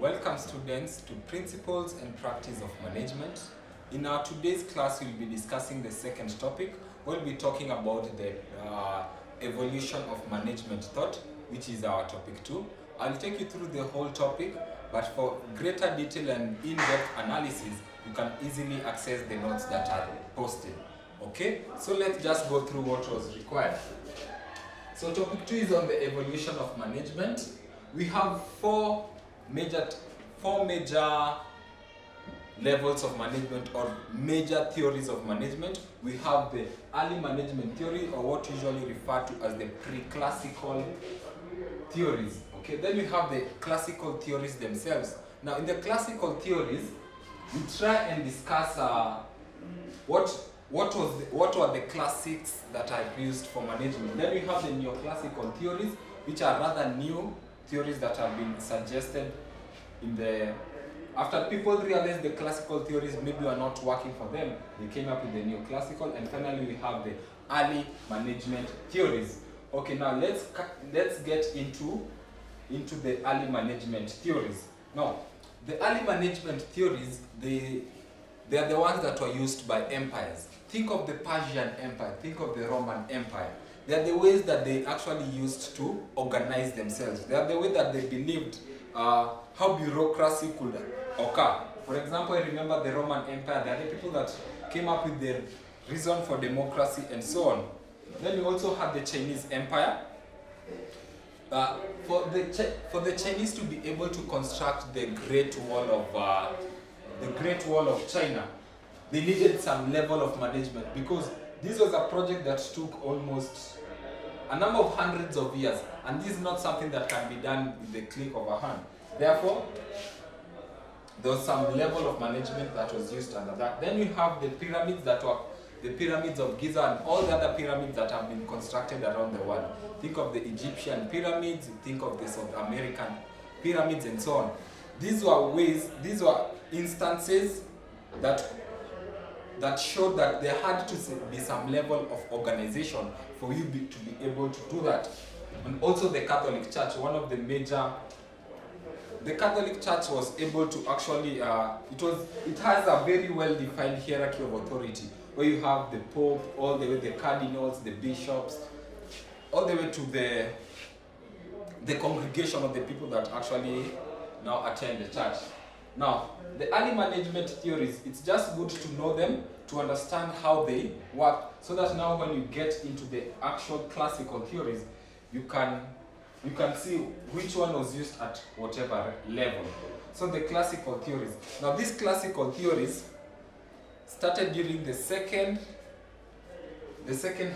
Welcome students to Principles and Practice of Management. In our today's class, we'll be discussing the second topic. We'll be talking about the evolution of management thought, which is our topic 2. I'll take you through the whole topic, but for greater detail and in-depth analysis, you can easily access the notes that are posted. Okay, so let's just go through what was required. So topic 2 is on the evolution of management. We have four major levels of management or major theories of management. We have the early management theory, or what usually referred to as the pre-classical theories. Okay, then we have the classical theories themselves. Now in the classical theories, we try and discuss what were the classics that are used for management. Then we have the neoclassical theories, which are rather new theories that have been suggested after people realized the classical theories maybe were not working for them, they came up with the neoclassical, and finally we have the early management theories. Okay, now let's get into the early management theories. Now, the early management theories, they are the ones that were used by empires. Think of the Persian Empire, think of the Roman Empire. They are the ways that they actually used to organize themselves. They are the way that they believed how bureaucracy could occur. For example, I remember the Roman Empire, there are the people that came up with the reason for democracy and so on. Then we also have the Chinese Empire. For the Chinese to be able to construct the Great Wall of China, they needed some level of management, because this was a project that took almost a number of hundreds of years, and this is not something that can be done with the click of a hand. Therefore, there was some level of management that was used under that. Then we have the pyramids that were the pyramids of Giza and all the other pyramids that have been constructed around the world. Think of the Egyptian pyramids, think of the South American pyramids, and so on. These were instances that showed that there had to be some level of organization for you to be able to do that. And also the Catholic Church, the Catholic Church was able to actually, it has a very well-defined hierarchy of authority, where you have the Pope, all the way the cardinals, the bishops, all the way to the congregation of the people that actually now attend the church. Now, the early management theories, it's just good to know them, to understand how they work, so that now when you get into the actual classical theories, you can see which one was used at whatever level. So the classical theories. Now these classical theories started during the second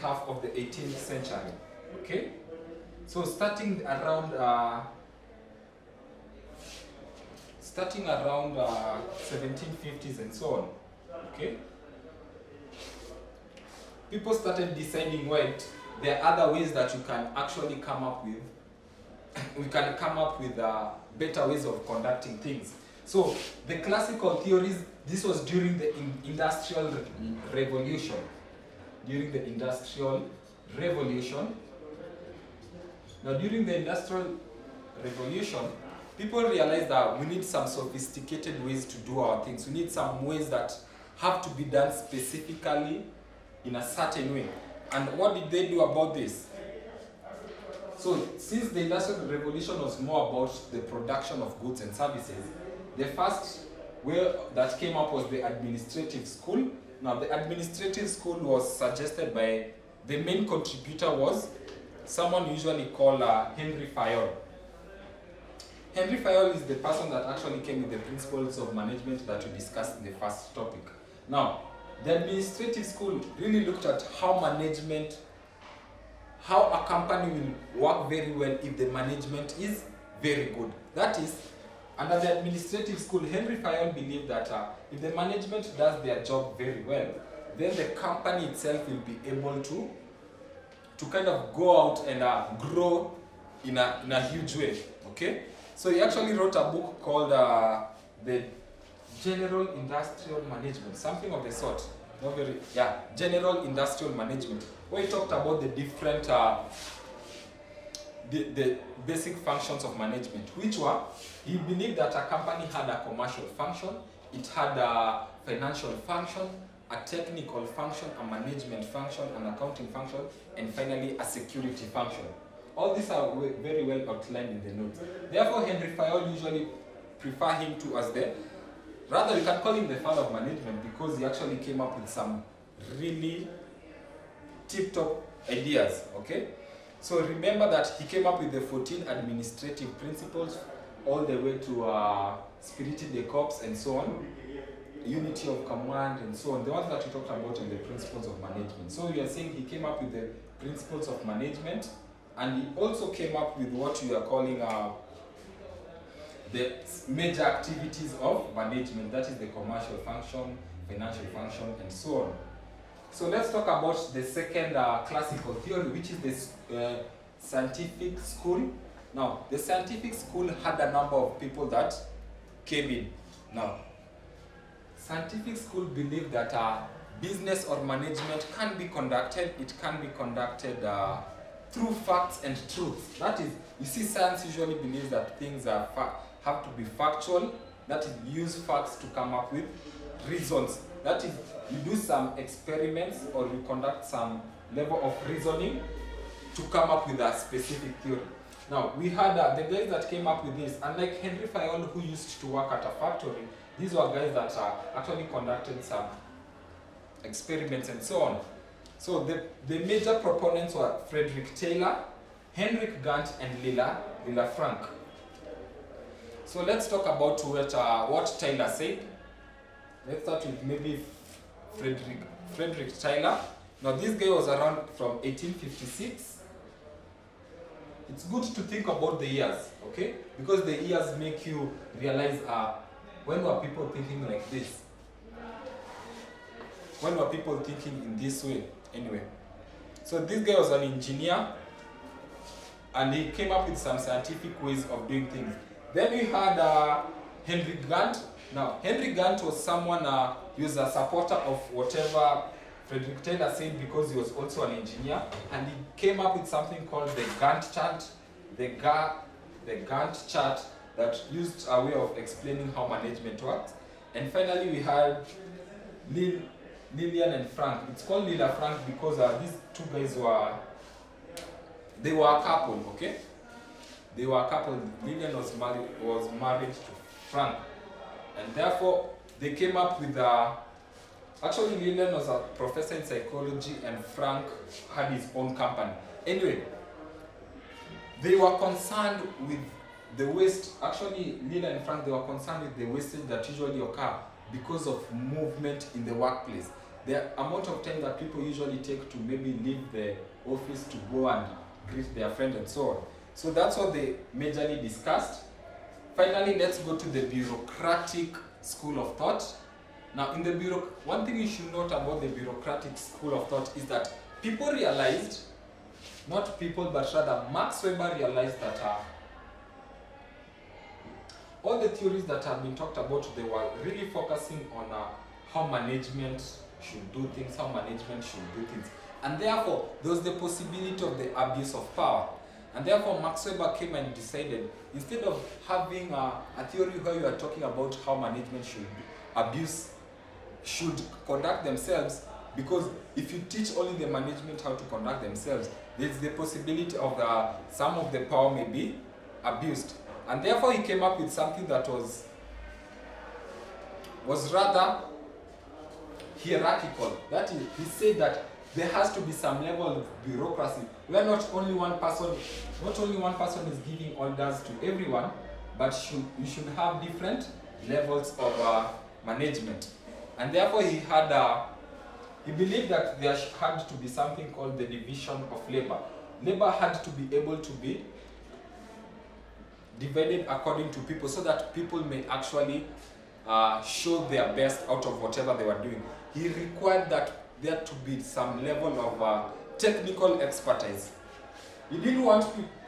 half of the 18th century. Okay? So starting around 1750s and so on. Okay? People started deciding, wait, there are other ways that you can actually come up with. We can come up with better ways of conducting things. So the classical theories, this was during the Industrial Revolution. During the Industrial Revolution. Now during the Industrial Revolution, people realized that we need some sophisticated ways to do our things. We need some ways that have to be done specifically in a certain way. And what did they do about this? So since the Industrial Revolution was more about the production of goods and services, the first way that came up was the administrative school. Now the administrative school was suggested by, the main contributor was someone usually called Henry Fayol. Henry Fayol is the person that actually came with the principles of management that we discussed in the first topic. Now, the administrative school really looked at how a company will work very well if the management is very good. That is, under the administrative school, Henry Fayol believed that if the management does their job very well, then the company itself will be able to kind of go out and grow in a huge way. Okay? So he actually wrote a book called the General Industrial Management, something of the sort. General Industrial Management, where he talked about the the basic functions of management, which were, he believed that a company had a commercial function, it had a financial function, a technical function, a management function, an accounting function, and finally a security function. All these are very well outlined in the notes. Therefore, Henry Fayol usually prefer him to as the, rather you can call him the father of management, because he actually came up with some really tip-top ideas, okay? So remember that he came up with the 14 administrative principles all the way to Spirited de Corps and so on, unity of command and so on, the ones that we talked about in the principles of management. So we are saying he came up with the principles of management, and he also came up with what we are calling the major activities of management, that is the commercial function, financial function, and so on. So let's talk about the second classical theory, which is the scientific school. Now, the scientific school had a number of people that came in. Now, scientific school believed that business or management can be conducted, it can be conducted through facts and truths. That is, you see, science usually believes that things are have to be factual, that is, use facts to come up with reasons. That is, you do some experiments or you conduct some level of reasoning to come up with a specific theory. Now, we had the guys that came up with this, unlike Henry Fayol, who used to work at a factory. These were guys that actually conducted some experiments and so on. So the major proponents were Frederick Taylor, Henrik Gantt, and Lilla Frank. So let's talk about what Taylor said. Let's start with maybe Frederick Taylor. Now this guy was around from 1856. It's good to think about the years, okay? Because the years make you realize when were people thinking like this? When were people thinking in this way? Anyway, so this guy was an engineer, and he came up with some scientific ways of doing things. Then we had Henry Gantt. Now, Henry Gantt was someone, he was a supporter of whatever Frederick Taylor said, because he was also an engineer, and he came up with something called the Gantt chart. The Gantt chart that used a way of explaining how management works. And finally, we had Lillian and Frank. It's called Lilla Frank because these two guys were a couple, okay? They were a couple. Lillian was married to Frank, and therefore they came up with actually Lillian was a professor in psychology, and Frank had his own company. Anyway, they were concerned with the waste. Actually, Lillian and Frank, they were concerned with the wastage that usually occur because of movement in the workplace. The amount of time that people usually take to maybe leave the office to go and greet their friends and so on. So that's what they majorly discussed. Finally, let's go to the bureaucratic school of thought. Now, in the one thing you should note about the bureaucratic school of thought is that people realized, not people, but rather Max Weber realized that all the theories that have been talked about, they were really focusing on how management should do things, how management should do things. And therefore, there was the possibility of the abuse of power. And therefore, Max Weber came and decided, instead of having a theory where you are talking about how management should conduct themselves, because if you teach only the management how to conduct themselves, there's the possibility of some of the power may be abused. And therefore, he came up with something that was rather hierarchical. That is, he said that there has to be some level of bureaucracy where not only one person is giving orders to everyone, but you should have different levels of management. And therefore, he believed that there had to be something called the division of labor. Labor had to be able to be divided according to people, so that people may actually show their best out of whatever they were doing. He required that there to be some level of technical expertise. He didn't want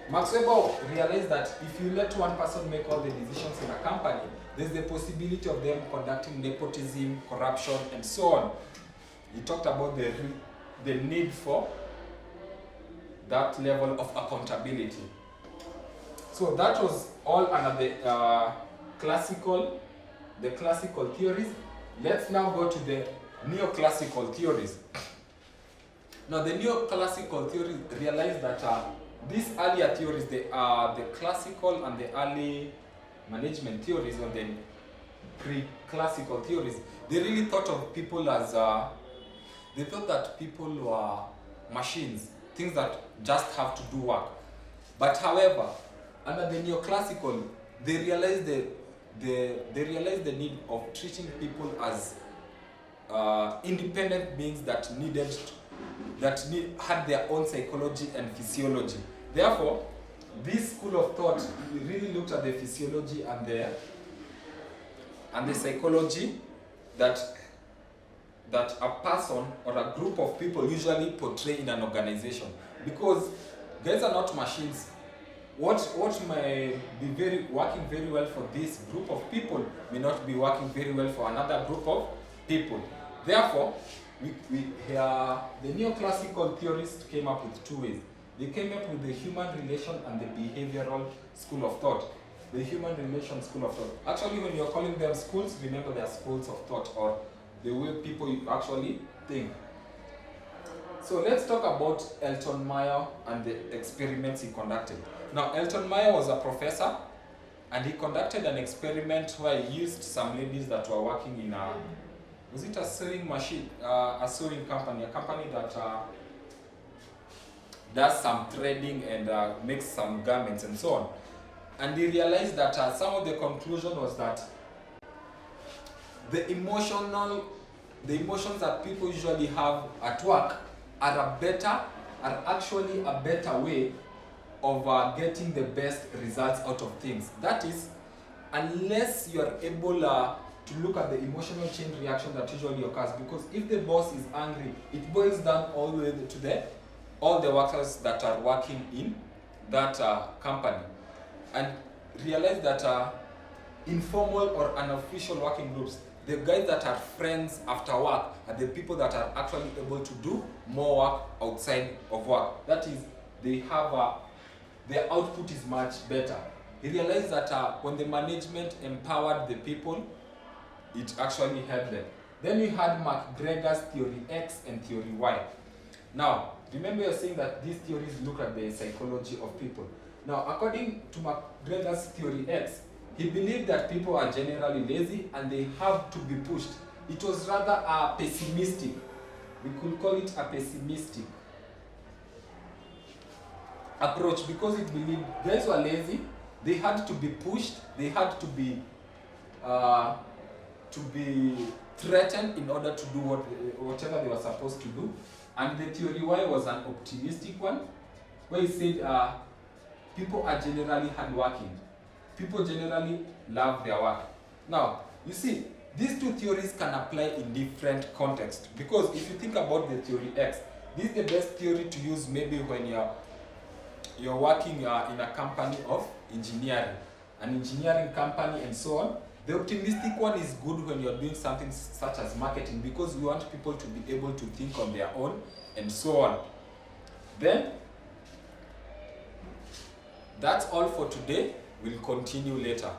Max Weber realized that if you let one person make all the decisions in a company, there's the possibility of them conducting nepotism, corruption, and so on. He talked about the need for that level of accountability. So that was all under the classical theories. Let's now go to the neoclassical theories. Now the neoclassical theories realized that these earlier theories, the classical and the early management theories, or the pre-classical theories, they really thought of people as they thought that people were machines, things that just have to do work. But however, under the neoclassical, they realized the need of treating people as independent beings that had their own psychology and physiology. Therefore, this school of thought really looked at the physiology and the psychology that a person or a group of people usually portray in an organization. Because guys are not machines. What may be working very well for this group of people may not be working very well for another group of people. Therefore, the neoclassical theorists came up with two ways. They came up with the human relation and the behavioral school of thought. The human relation school of thought. Actually, when you're calling them schools, remember they are schools of thought, or the way people actually think. So let's talk about Elton Meyer and the experiments he conducted. Now, Elton Meyer was a professor, and he conducted an experiment where he used some ladies that were working in a sewing machine, a sewing company, a company that does some threading and makes some garments and so on. And he realized that some of the conclusion was that the emotions that people usually have at work are actually a better way of getting the best results out of things. That is, unless you are able to look at the emotional chain reaction that usually occurs, because if the boss is angry, it boils down all the way to all the workers that are working in that company. And realize that informal or unofficial working groups, the guys that are friends after work are the people that are actually able to do more work outside of work. That is, they have their output is much better. He realized that when the management empowered the people, it actually helped them. Then we had McGregor's theory X and theory Y. Now, remember you're saying that these theories look at the psychology of people. Now, according to McGregor's theory X, he believed that people are generally lazy and they have to be pushed. It was rather a pessimistic. We could call it a pessimistic approach, because it believed guys were lazy, they had to be pushed, they had to be threatened in order to do whatever they were supposed to do. And the theory Y was an optimistic one, where he said people are generally hardworking. People generally love their work. Now, you see, these two theories can apply in different contexts, because if you think about the theory X, this is the best theory to use maybe when you're working in a company of engineering, an engineering company and so on. The optimistic one is good when you're doing something such as marketing, because we want people to be able to think on their own and so on. Then, that's all for today. We'll continue later.